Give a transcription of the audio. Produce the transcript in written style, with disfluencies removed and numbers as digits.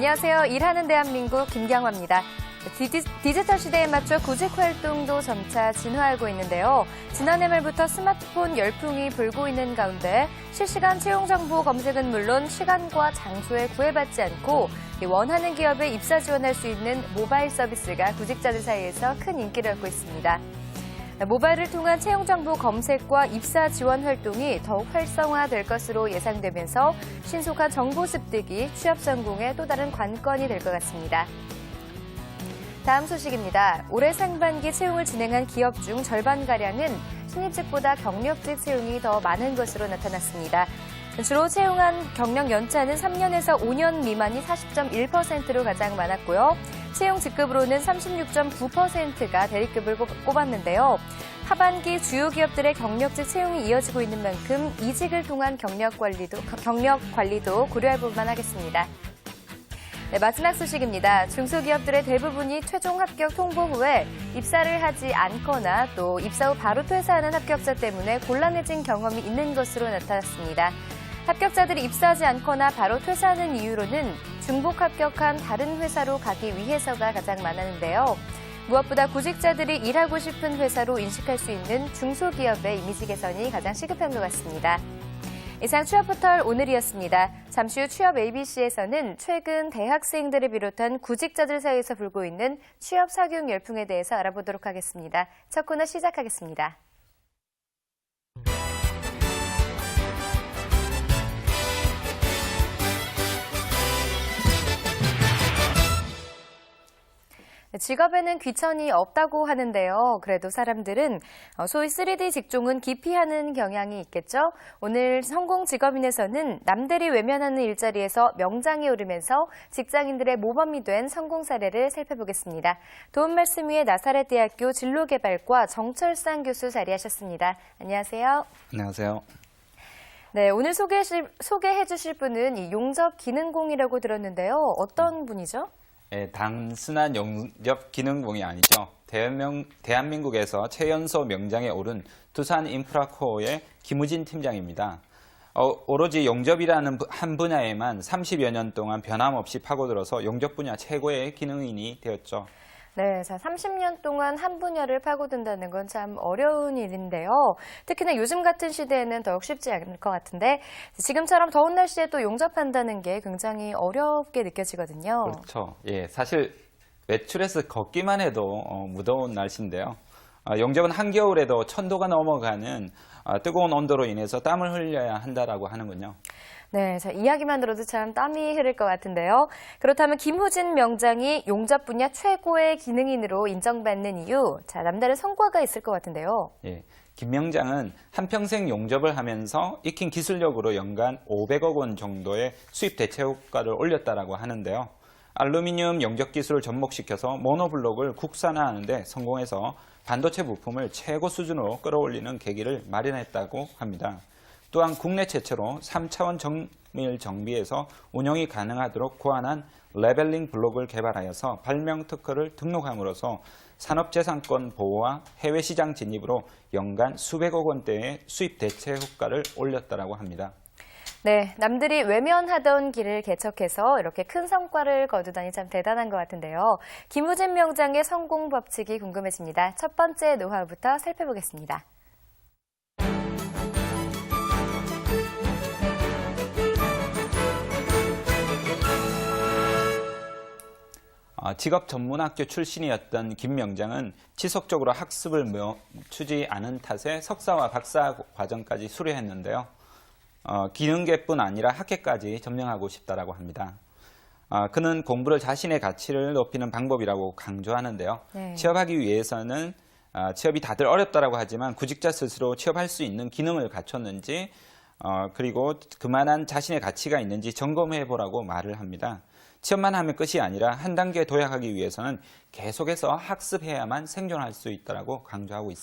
안녕하세요. 일하는 대한민국 김경화입니다. 디지털 시대에 맞춰 구직 활동도 점차 진화하고 있는데요. 지난해 말부터 스마트폰 열풍이 불고 있는 가운데 실시간 채용 정보 검색은 물론 시간과 장소에 구애받지 않고 원하는 기업에 입사 지원할 수 있는 모바일 서비스가 구직자들 사이에서 큰 인기를 얻고 있습니다. 모바일을 통한 채용 정보 검색과 입사 지원 활동이 더욱 활성화될 것으로 예상되면서 신속한 정보 습득이 취업 성공의 또 다른 관건이 될 것 같습니다. 다음 소식입니다. 올해 상반기 채용을 진행한 기업 중 절반가량은 신입직보다 경력직 채용이 더 많은 것으로 나타났습니다. 주로 채용한 경력 연차는 3년에서 5년 미만이 40.1%로 가장 많았고요. 채용 직급으로는 36.9%가 대리급을 꼽았는데요. 하반기 주요 기업들의 경력직 채용이 이어지고 있는 만큼 이직을 통한 경력 관리도 고려해 볼 만하겠습니다. 네, 마지막 소식입니다. 중소기업들의 대부분이 최종 합격 통보 후에 입사를 하지 않거나 또 입사 후 바로 퇴사하는 합격자 때문에 곤란해진 경험이 있는 것으로 나타났습니다. 합격자들이 입사하지 않거나 바로 퇴사하는 이유로는 중복 합격한 다른 회사로 가기 위해서가 가장 많았는데요. 무엇보다 구직자들이 일하고 싶은 회사로 인식할 수 있는 중소기업의 이미지 개선이 가장 시급한 것 같습니다. 이상 취업포털 오늘이었습니다. 잠시 후 취업 ABC에서는 최근 대학생들을 비롯한 구직자들 사이에서 불고 있는 취업 사교육 열풍에 대해서 알아보도록 하겠습니다. 첫 코너 시작하겠습니다. 직업에는 귀천이 없다고 하는데요. 그래도 사람들은 소위 3D 직종은 기피하는 경향이 있겠죠. 오늘 성공 직업인에서는 남들이 외면하는 일자리에서 명장에 오르면서 직장인들의 모범이 된 성공 사례를 살펴보겠습니다. 도움 말씀 위에 나사렛대학교 진로개발과 정철상 교수 자리하셨습니다. 안녕하세요. 안녕하세요. 네, 오늘 소개해 주실 분은 이 용접기능공이라고 들었는데요. 어떤 분이죠? 네, 단순한 용접기능공이 아니죠. 대한민국에서 최연소 명장에 오른 두산인프라코어의 김우진 팀장입니다. 오로지 용접이라는 한 분야에만 30여 년 동안 변함없이 파고들어서 용접 분야 최고의 기능인이 되었죠. 네, 자, 30년 동안 한 분야를 파고든다는 건 참 어려운 일인데요. 특히나 요즘 같은 시대에는 더욱 쉽지 않을 것 같은데 지금처럼 더운 날씨에 또 용접한다는 게 굉장히 어렵게 느껴지거든요. 그렇죠. 예, 사실 외출해서 걷기만 해도 무더운 날씨인데요. 용접은 한겨울에도 1000도가 넘어가는 뜨거운 온도로 인해서 땀을 흘려야 한다라고 하는군요. 네, 자, 이야기만 들어도 참 땀이 흐를 것 같은데요. 그렇다면 김우진 명장이 용접 분야 최고의 기능인으로 인정받는 이유, 자, 남다른 성과가 있을 것 같은데요. 예, 김 명장은 한평생 용접을 하면서 익힌 기술력으로 연간 500억 원 정도의 수입 대체 효과를 올렸다라고 하는데요. 알루미늄 용접 기술을 접목시켜서 모노블록을 국산화하는 데 성공해서 반도체 부품을 최고 수준으로 끌어올리는 계기를 마련했다고 합니다. 또한 국내 최초로 3차원 정밀 정비에서 운영이 가능하도록 고안한 레벨링 블록을 개발하여서 발명 특허를 등록함으로써 산업재산권 보호와 해외 시장 진입으로 연간 수백억 원대의 수입 대체 효과를 올렸다고 합니다. 네, 남들이 외면하던 길을 개척해서 이렇게 큰 성과를 거두다니 참 대단한 것 같은데요. 김우진 명장의 성공 법칙이 궁금해집니다. 첫 번째 노하우부터 살펴보겠습니다. 직업전문학교 출신이었던 김 명장은 지속적으로 학습을 멈추지 않은 탓에 석사와 박사 과정까지 수료했는데요. 기능계뿐 아니라 학회까지 점령하고 싶다라고 합니다. 그는 공부를 자신의 가치를 높이는 방법이라고 강조하는데요. 네. 취업하기 위해서는 취업이 다들 어렵다라고 하지만 구직자 스스로 취업할 수 있는 기능을 갖췄는지 그리고 그만한 자신의 가치가 있는지 점검해 보라고 말을 합니다. 취업만 하면 끝이 아니라 한 단계 도약하기 위해서는 계속해서 학습해야만 생존할 수 있다고 강조하고 있습니다.